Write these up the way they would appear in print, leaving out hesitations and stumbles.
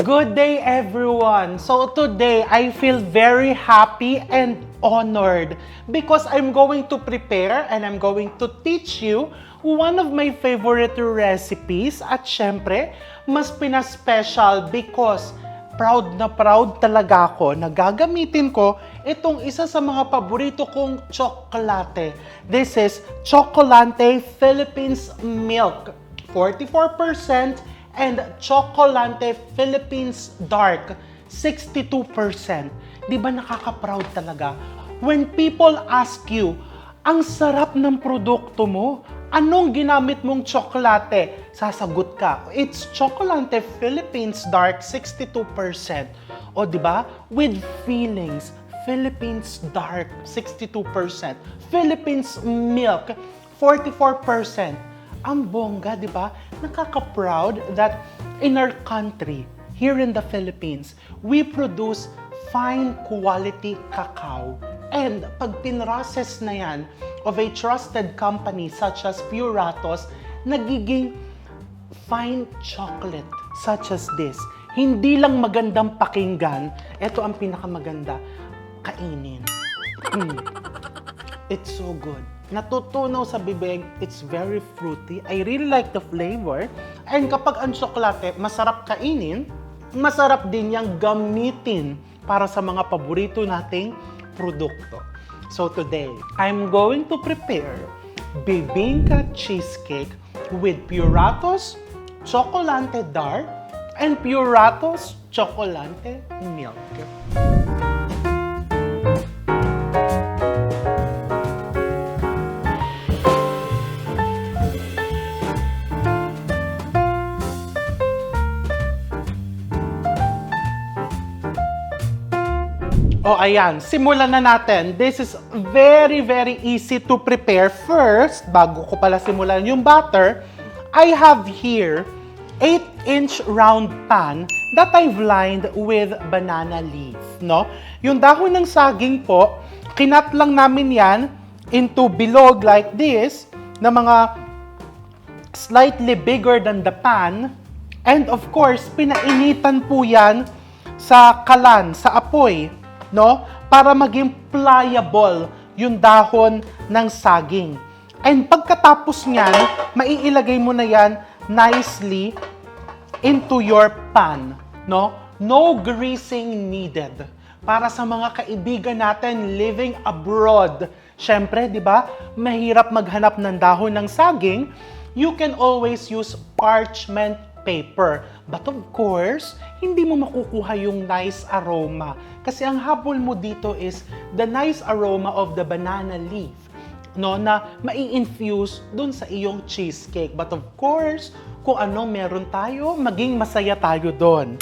Good day, everyone. So today, I feel very happy and honored because I'm going to prepare and I'm going to teach you one of my favorite recipes. At syempre, mas pina-special because proud na proud talaga ako na gagamitin ko itong isa sa mga paborito kong tsokolate. This is Chocolante Philippines Milk, 44%, and Chocolante Philippines Dark, 62%. Di ba nakaka-proud talaga? When people ask you, ang sarap ng produkto mo, anong ginamit mong tsokolate? Sasagot ka, it's Chocolante Philippines Dark, 62%. O di ba? With feelings, Philippines Dark, 62%. Philippines Milk, 44%. Ang bongga, di ba? Nakaka-proud that in our country, here in the Philippines, we produce fine quality cacao. And pag pinrocess na yan of a trusted company such as Puratos, nagiging fine chocolate such as this. Hindi lang magandang pakinggan, ito ang pinakamaganda, kainin. It's so good. Natutunaw sa bibig, it's very fruity. I really like the flavor. And kapag ang tsokolate, masarap kainin, masarap din niyang gamitin para sa mga paborito nating produkto. So today, I'm going to prepare bibingka cheesecake with Puratos Chocolante Dark and Puratos Chocolante Milk. O ayan, simulan na natin. This is very easy to prepare. First, bago ko pala simulan yung batter, I have here 8-inch round pan that I've lined with banana leaf. No? Yung dahon ng saging po, kinat lang namin yan into bilog like this, na mga slightly bigger than the pan. And of course, pinainitan po yan sa kalan, sa apoy. No? Para maging pliable yung dahon ng saging. And pagkatapos niyan, maiilagay mo na yan nicely into your pan. No? No greasing needed. Para sa mga kaibigan natin living abroad. Syempre, di ba, mahirap maghanap ng dahon ng saging. You can always use parchment paper. But of course, hindi mo makukuha yung nice aroma. Kasi ang habol mo dito is the nice aroma of the banana leaf, no, na mai-infuse dun sa iyong cheesecake. But of course, kung ano meron tayo, maging masaya tayo dun.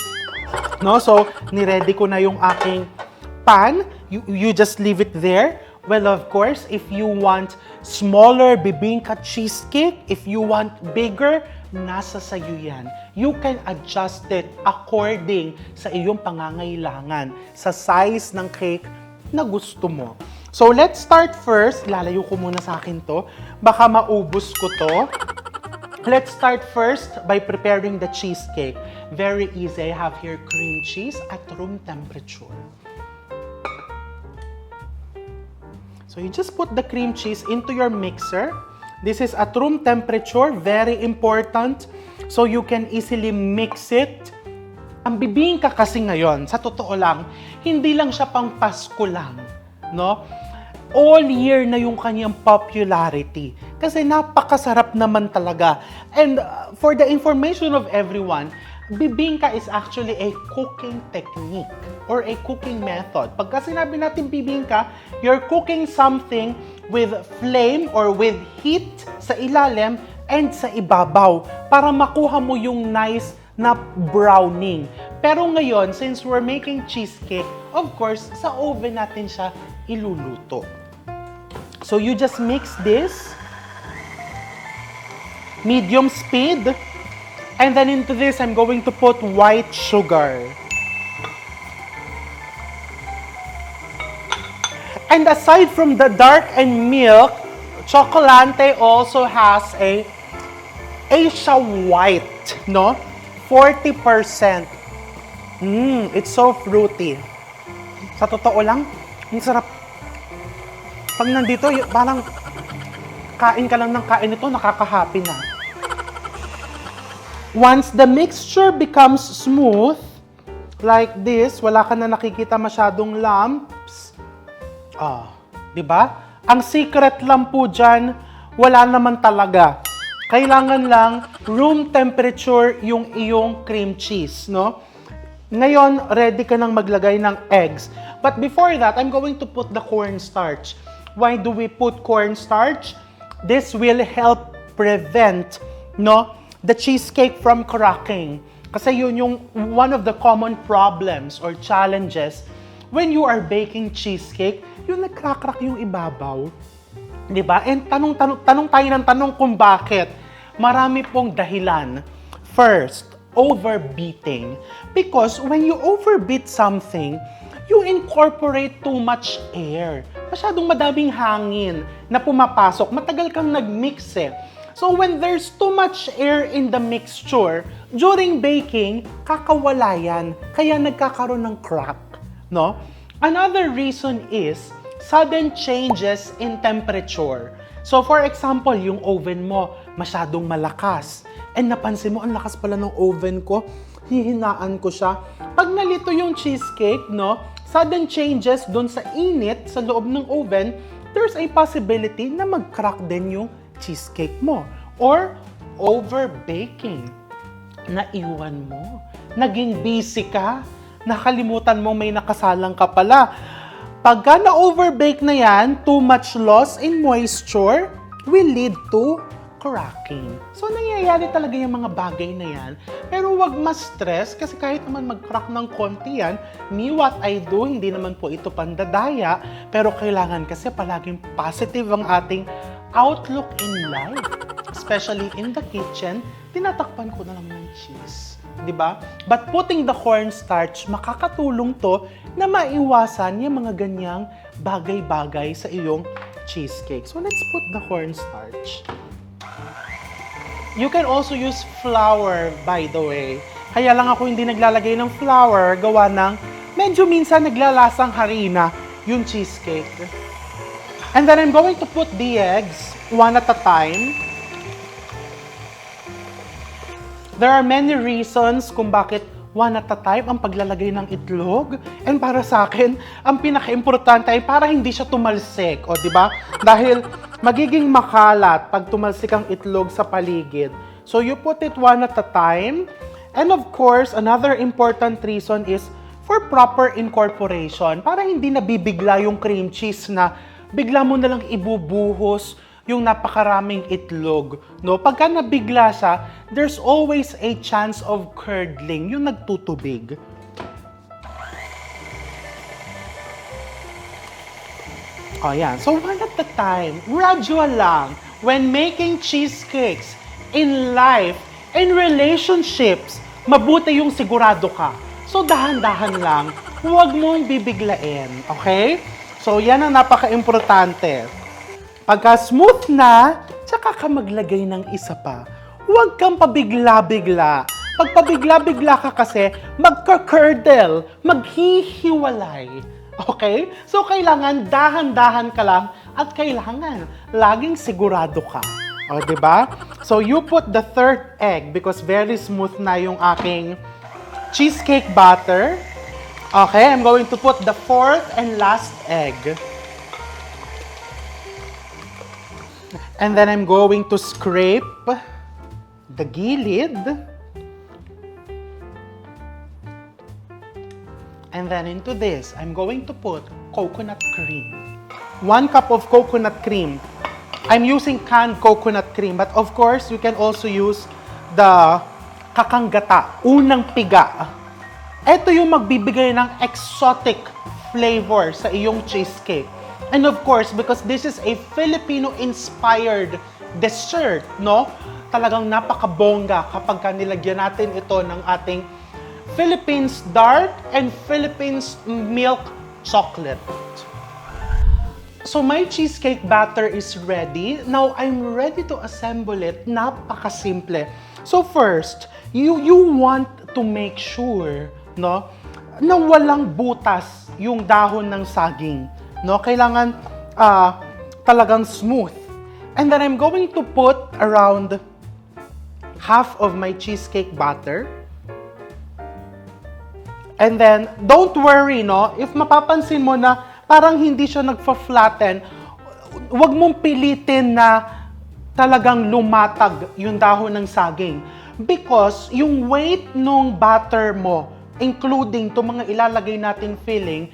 No, so, niready ko na yung aking pan. You just leave it there. Well, of course, if you want smaller bibingka cheesecake, if you want bigger, nasa sayo yan. You can adjust it according sa iyong pangangailangan, sa size ng cake na gusto mo. So, let's start first. Lalayo ko muna sa akin to. Baka maubos ko to. Let's start first by preparing the cheesecake. Very easy. I have here cream cheese at room temperature. So, you just put the cream cheese into your mixer. This is at room temperature, very important. So you can easily mix it. Ang bibingka kasi ngayon, sa totoo lang, hindi lang siya pang Pasko lang, no? All year na yung kanyang popularity. Kasi napakasarap naman talaga. And for the information of everyone, bibingka is actually a cooking technique or a cooking method. Pagka sinabi natin bibingka, you're cooking something with flame or with heat sa ilalim and sa ibabaw para makuha mo yung nice na browning. Pero ngayon, since we're making cheesecake, of course, sa oven natin siya iluluto. So you just mix this, medium speed, and then into this, I'm going to put white sugar. And aside from the dark and milk, Chocolante also has a Asia White, no? 40%. It's so fruity. Sa totoo lang, ang sarap. Pag nandito, parang kain ka lang ng kain ito, nakaka-happy na. Once the mixture becomes smooth, like this, wala ka na nakikita masyadong lumps. Di ba? Ang secret lang po dyan, wala naman talaga. Kailangan lang room temperature yung iyong cream cheese, no? Ngayon, ready ka nang maglagay ng eggs. But before that, I'm going to put the cornstarch. Why do we put cornstarch? This will help prevent, no, the cheesecake from cracking. Kasi yun yung one of the common problems or challenges when you are baking cheesecake, yung nagkakrak yung ibabaw. Diba? And tanong tayo ng tanong kung bakit. Marami pong dahilan. First, overbeating. Because when you overbeat something, you incorporate too much air. Masyadong madaming hangin na pumapasok. Matagal kang nag-mix eh. So when there's too much air in the mixture, during baking, kakawala yan. Kaya nagkakaroon ng crack. No? Another reason is sudden changes in temperature. So for example, yung oven mo, masyadong malakas. And napansin mo, ang lakas pala ng oven ko, hihinaan ko siya. Pag nalito yung cheesecake, no, sudden changes dun sa init sa loob ng oven, there's a possibility na mag-crack din yung cheesecake mo. Or over-baking. Naiwan mo. Naging busy ka. Nakalimutan mo may nakasalang ka pala. Pagka na-overbake na yan, too much loss in moisture will lead to cracking. So, nangyayari talaga yung mga bagay na yan. Pero wag ma-stress kasi kahit naman mag-crack ng konti yan, me what I do, hindi naman po ito pandadaya, pero kailangan kasi palaging positive ang ating outlook in life. Especially in the kitchen, tinatakpan ko na lang ng cheese. Diba? But putting the cornstarch, makakatulong to na maiwasan yung mga ganyang bagay-bagay sa iyong cheesecake. So, let's put the cornstarch. You can also use flour, by the way. Kaya lang ako hindi naglalagay ng flour, gawa ng medyo minsan naglalasang harina yung cheesecake. And then I'm going to put the eggs one at a time. There are many reasons kung bakit one at a time ang paglalagay ng itlog. And para sa akin, ang pinaka-importante ay para hindi siya tumalsik. O, di ba? Dahil magiging makalat pag tumalsik ang itlog sa paligid. So, you put it one at a time. And of course, another important reason is for proper incorporation. Para hindi nabibigla yung cream cheese na bigla mo na lang ibubuhos yung napakaraming itlog, no? Pagka nabigla siya, there's always a chance of curdling, yung nagtutubig. Oh, yan. So, one at a time, gradual lang. When making cheesecakes, in life, in relationships, mabuti yung sigurado ka. So, dahan-dahan lang, huwag mong bibiglain, okay? So, yan ang napaka-importante. Pagka smooth na, tsaka ka maglagay ng isa pa. Huwag kang pabigla-bigla. Pag pabigla-bigla ka kasi, magka-curdle, maghihiwalay. Okay? So, kailangan dahan-dahan ka lang at kailangan laging sigurado ka. O, diba? So, you put the third egg because very smooth na yung aking cheesecake batter. Okay, I'm going to put the fourth and last egg. And then I'm going to scrape the gilid. And then into this, I'm going to put coconut cream. 1 cup of coconut cream. I'm using canned coconut cream, but of course, you can also use the kakanggata, unang piga. Ito yung magbibigay ng exotic flavor sa iyong cheesecake. And of course, because this is a Filipino-inspired dessert, no? Talagang napakabongga kapag nilagyan natin ito ng ating Philippines dark and Philippines milk chocolate. So my cheesecake batter is ready. Now, I'm ready to assemble it. Napakasimple. So first, you want to make sure no? Na walang butas yung dahon ng saging, no? Kailangan talagang smooth. And then I'm going to put around half of my cheesecake batter. And then, don't worry, no? If mapapansin mo na parang hindi siya nagfa-flatten, huwag mong pilitin na talagang lumatag yung dahon ng saging. Because yung weight ng batter mo, including itong mga ilalagay nating filling,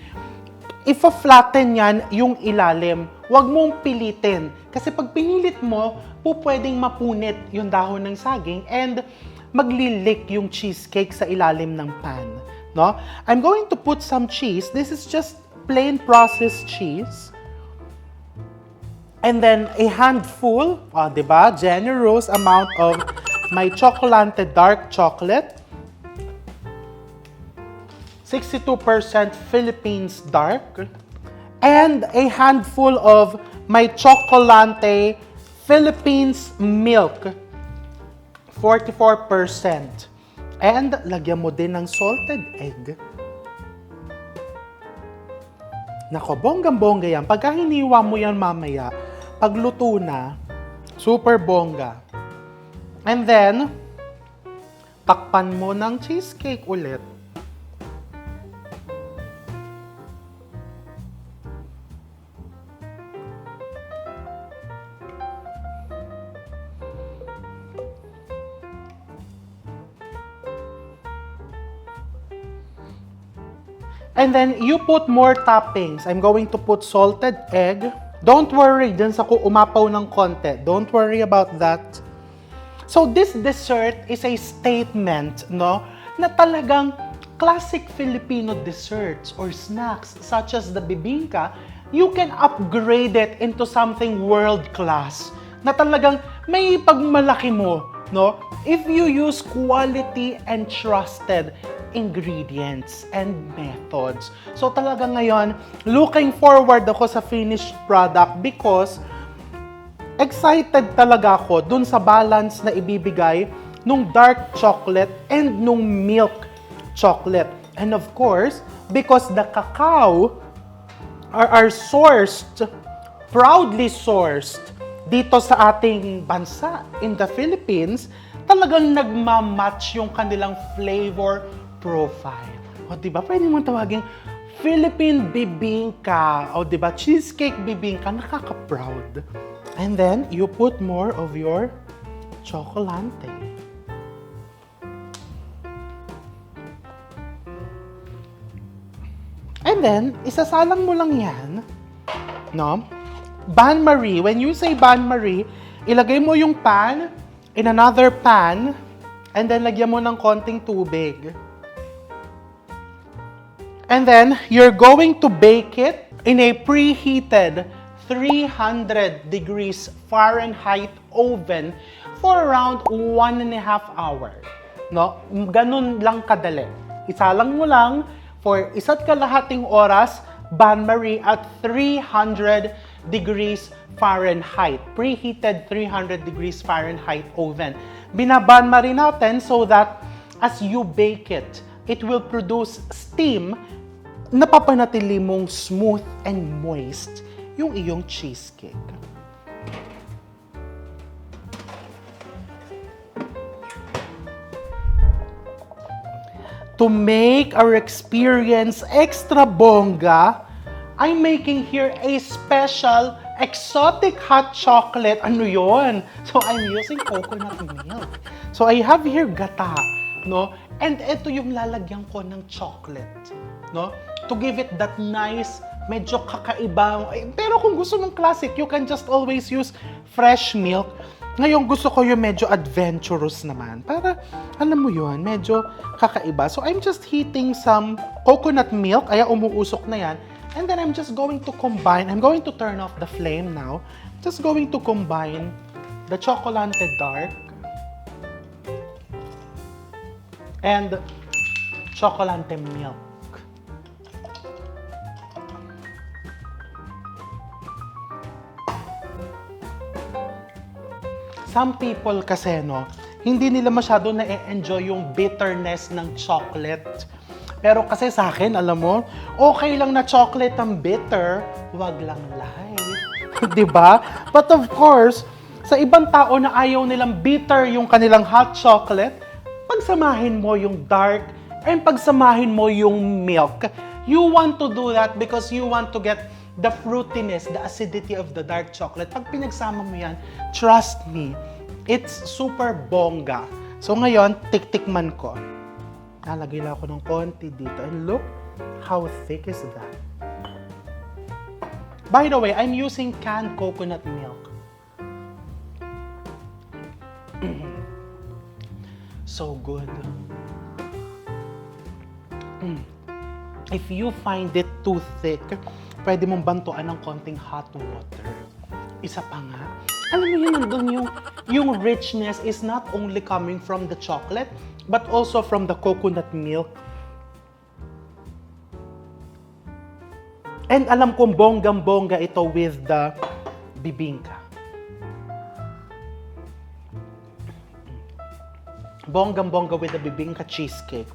ifa-flatten yan yung ilalim. Huwag mong pilitin. Kasi pag pinilit mo, pwedeng mapunit yung dahon ng saging and maglilik yung cheesecake sa ilalim ng pan. No? I'm going to put some cheese. This is just plain processed cheese. And then a handful, diba? Generous amount of my Chocolante dark chocolate. 62% Philippines dark. And a handful of my Chocolante Philippines milk. 44%. And lagyan mo din ng salted egg. Nako, bonggang-bongga yan. Pagka hiniwa mo yan mamaya, pagluto na, super bongga. And then, takpan mo ng cheesecake ulit. And then, you put more toppings. I'm going to put salted egg. Don't worry, dyan sa ko umapaw ng konti. Don't worry about that. So, this dessert is a statement, no? Na talagang classic Filipino desserts or snacks such as the bibingka, you can upgrade it into something world-class. Na talagang may pagmalaki mo, no? If you use quality and trusted ingredients and methods. So talaga ngayon, looking forward ako sa finished product because excited talaga ako dun sa balance na ibibigay nung dark chocolate and nung milk chocolate. And of course, because the cacao are sourced, proudly sourced dito sa ating bansa in the Philippines, talagang nagmamatch yung kanilang flavor profile. O diba, pwede mong tawagin Philippine bibingka. O diba, cheesecake bibingka, nakaka-proud. And then, you put more of your Chocolante. And then, isasalang mo lang yan, no? Bain-marie. When you say bain-marie, ilagay mo yung pan in another pan and then lagyan mo ng konting tubig. And then, you're going to bake it in a preheated 300 degrees Fahrenheit oven for around 1.5 hours. No? Ganun lang kadali. Isalang mo lang for 1.5 oras, bain-marie at 300 degrees Fahrenheit. Preheated 300 degrees Fahrenheit oven. Binabain-marie natin so that as you bake it, it will produce steam, napapanatili mong smooth and moist yung iyong cheesecake. To make our experience extra bongga, I'm making here a special exotic hot chocolate. Ano yon? So I'm using coconut milk. So I have here gata, no? And ito yung lalagyan ko ng chocolate, no? To give it that nice, medyo kakaiba. Pero kung gusto mong classic, you can just always use fresh milk. Ngayon, gusto ko yung medyo adventurous naman. Para, alam mo yun, medyo kakaiba. So, I'm just heating some coconut milk. Kaya umuusok na yan. And then, I'm just going to combine. I'm going to turn off the flame now. Just going to combine the Chocolante Dark and Chocolante Milk. Some people kasi, no, hindi nila masyado na-enjoy yung bitterness ng chocolate. Pero kasi sa akin, alam mo, okay lang na chocolate ang bitter, wag lang light. 'Di ba? But of course, sa ibang tao na ayaw nilang bitter yung kanilang hot chocolate, pagsamahin mo yung dark and pagsamahin mo yung milk. You want to do that because you want to get the fruitiness, the acidity of the dark chocolate. Pag pinagsama mo yan, trust me, it's super bongga. So ngayon, tiktikman ko. Nalagay lang ako ng konti dito. And look how thick is that. By the way, I'm using canned coconut milk. So good. If you find it too thick, pwede mong bantuan ng konting hot water. Isa pa nga, alam mo yun, nandun yung richness is not only coming from the chocolate, but also from the coconut milk. And alam kong bonggang-bongga ito with the bibingka. Bonggang-bongga with the bibingka cheesecake.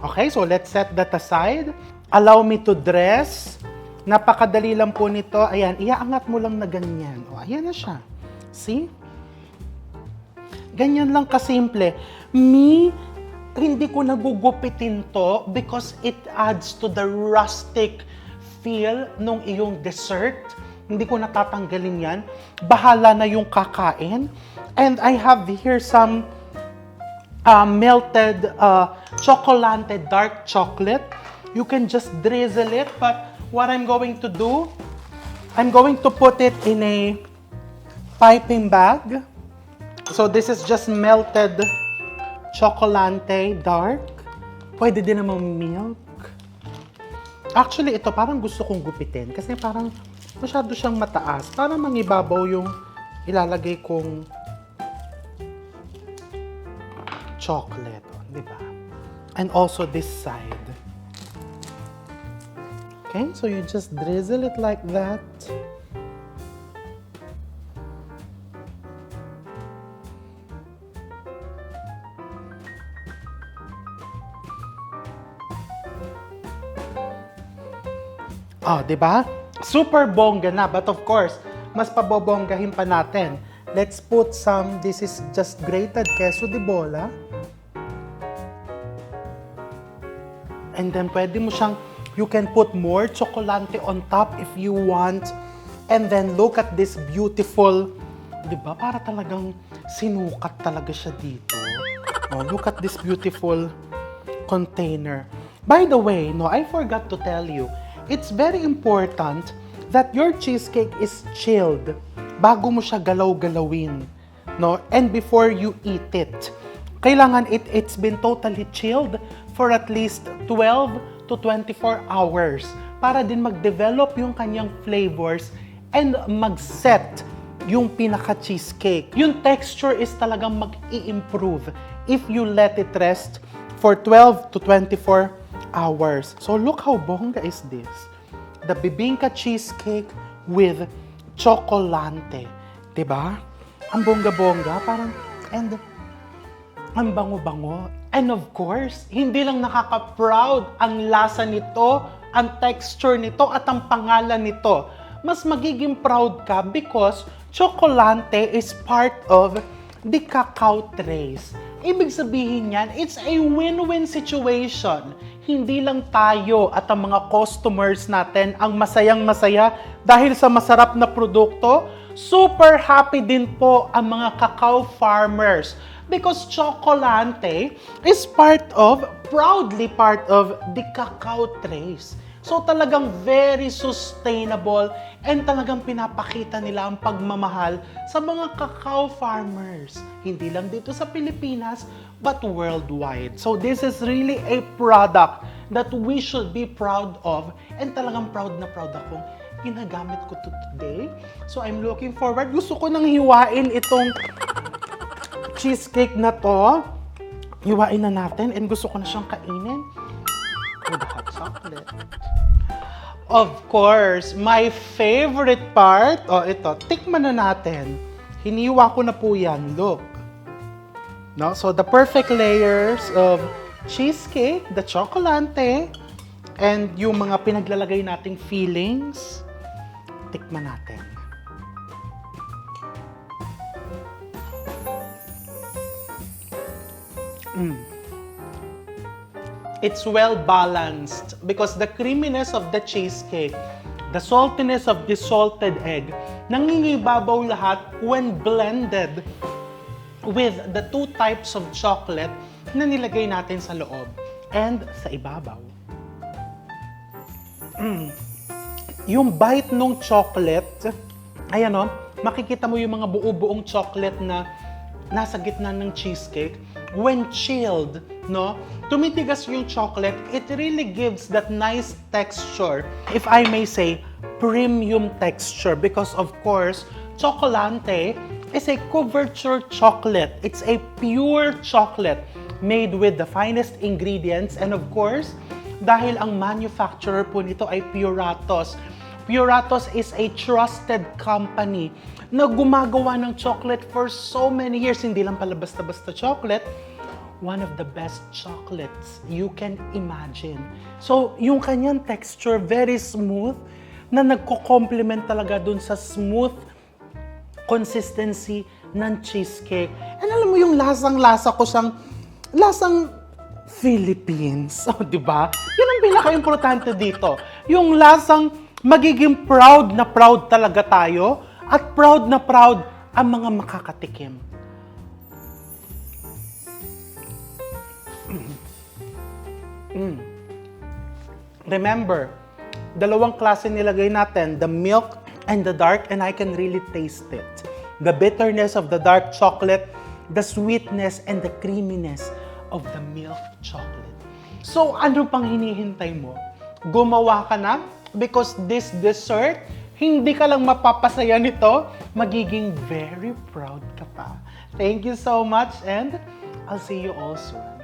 Okay, so let's set that aside. Allow me to dress. Napakadali lang po nito. Ayan, iaangat mo lang na ganyan. O, ayan na siya. See? Ganyan lang kasimple. Hindi ko nagugupitin to because it adds to the rustic feel nung iyong dessert. Hindi ko natatanggalin yan. Bahala na yung kakain. And I have here some melted chocolate, dark chocolate. You can just drizzle it, but what I'm going to do, I'm going to put it in a piping bag. So this is just melted chocolate, dark. Pwede din naman milk. Actually, ito parang gusto kong gupitin kasi parang masyado siyang mataas. Parang mangibabaw yung ilalagay kong chocolate, di ba? And also this side. Okay, so you just drizzle it like that. Oh, di ba? Super bongga na, but of course, mas pabobonggahin pa natin. Let's put some, this is just grated queso de bola. And then pwede mo siyang, you can put more chocolate on top if you want. And then look at this beautiful, di ba? Para talagang sinukat talaga siya dito. Oh, look at this beautiful container. By the way, no, I forgot to tell you, it's very important that your cheesecake is chilled bago mo siya galaw-galawin, no? And before you eat it. Kailangan it's been totally chilled for at least 12 to 24 hours para din mag-develop yung kanyang flavors and mag-set yung pinaka-cheesecake. Yung texture is talagang mag-i-improve if you let it rest for 12 to 24 hours. So look how bongga is this. The bibingka cheesecake with chocolate. Diba? Ang bongga-bongga. Parang, and ang bango-bango. And of course, hindi lang nakaka-proud ang lasa nito, ang texture nito, at ang pangalan nito. Mas magiging proud ka because chocolate is part of the cacao trays. Ibig sabihin yan, it's a win-win situation. Hindi lang tayo at ang mga customers natin ang masayang-masaya dahil sa masarap na produkto, super happy din po ang mga cacao farmers because chocolate is proudly part of the cacao trays. So talagang very sustainable and talagang pinapakita nila ang pagmamahal sa mga cacao farmers. Hindi lang dito sa Pilipinas, but worldwide. So this is really a product that we should be proud of and talagang proud na proud akong ginagamit ko to today. So I'm looking forward. Gusto ko nang hiwain itong cheesecake na to. Hiwain na natin and gusto ko na siyang kainin with hot chocolate. Of course, my favorite part, ito, tikman na natin. Hiniwa ko na po yan, look. No? So the perfect layers of cheesecake, the chocolate, and yung mga pinaglalagay nating fillings. Tikman natin. It's well balanced because the creaminess of the cheesecake, the saltiness of the salted egg, nangingibabaw lahat when blended with the two types of chocolate na nilagay natin sa loob and sa ibabaw. Yung bite ng chocolate, ayan o, makikita mo yung mga buo-buong chocolate na nasa gitna ng cheesecake. When chilled, no, tumitigas yung chocolate, it really gives that nice texture. If I may say, premium texture because of course, Chocolante is a couverture chocolate. It's a pure chocolate made with the finest ingredients and of course, dahil ang manufacturer po nito ay Puratos. Puratos is a trusted company na gumagawa ng chocolate for so many years. Hindi lang pala basta-basta chocolate. One of the best chocolates you can imagine. So, yung kanyang texture, very smooth, na nagko-complement talaga dun sa smooth consistency ng cheesecake. And alam mo yung lasang-lasa ko siyang, lasang Philippines. O, di ba? Yun ang pinaka-importante dito. Yung lasang magiging proud na proud talaga tayo at proud na proud ang mga makakatikim. Remember, dalawang klase nilagay natin, the milk and the dark, and I can really taste it. The bitterness of the dark chocolate, the sweetness and the creaminess of the milk chocolate. So, ano pang hinihintay mo? Gumawa ka na? Because this dessert, hindi ka lang mapapasaya nito, magiging very proud ka pa. Thank you so much and I'll see you all soon.